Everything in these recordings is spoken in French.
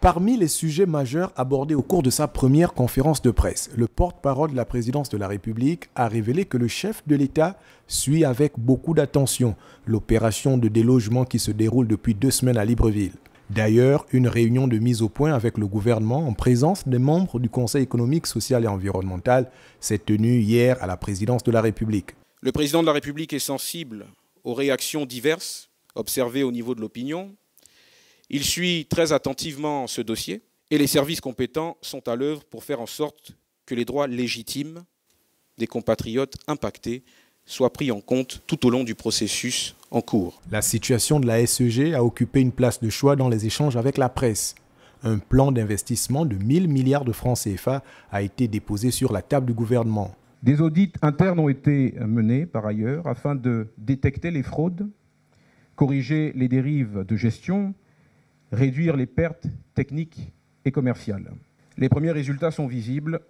Parmi les sujets majeurs abordés au cours de sa première conférence de presse, le porte-parole de la présidence de la République a révélé que le chef de l'État suit avec beaucoup d'attention l'opération de délogement qui se déroule depuis 2 semaines à Libreville. D'ailleurs, une réunion de mise au point avec le gouvernement en présence des membres du Conseil économique, social et environnemental s'est tenue hier à la présidence de la République. Le président de la République est sensible aux réactions diverses observées au niveau de l'opinion. Il suit très attentivement ce dossier et les services compétents sont à l'œuvre pour faire en sorte que les droits légitimes des compatriotes impactés soient pris en compte tout au long du processus en cours. La situation de la SEG a occupé une place de choix dans les échanges avec la presse. Un plan d'investissement de 1 000 milliards de francs CFA a été déposé sur la table du gouvernement. Des audits internes ont été menés par ailleurs afin de détecter les fraudes, corriger les dérives de gestion, réduire les pertes techniques et commerciales. Les premiers résultats sont visibles.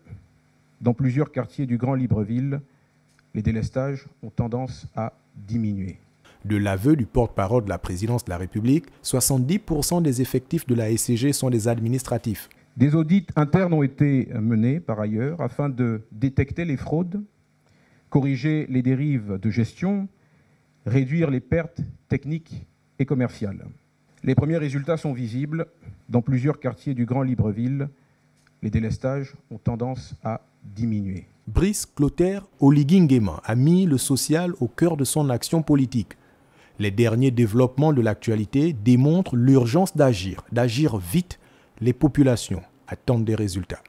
Dans plusieurs quartiers du Grand Libreville, les délestages ont tendance à diminuer. De l'aveu du porte-parole de la présidence de la République, 70% des effectifs de la SEG sont des administratifs. Des audits internes ont été menés par ailleurs afin de détecter les fraudes, corriger les dérives de gestion, réduire les pertes techniques et commerciales. Les premiers résultats sont visibles. Dans plusieurs quartiers du Grand Libreville, les délestages ont tendance à diminuer. Brice Clotaire Oligui Nguema a mis le social au cœur de son action politique. Les derniers développements de l'actualité démontrent l'urgence d'agir vite. Les populations attendent des résultats.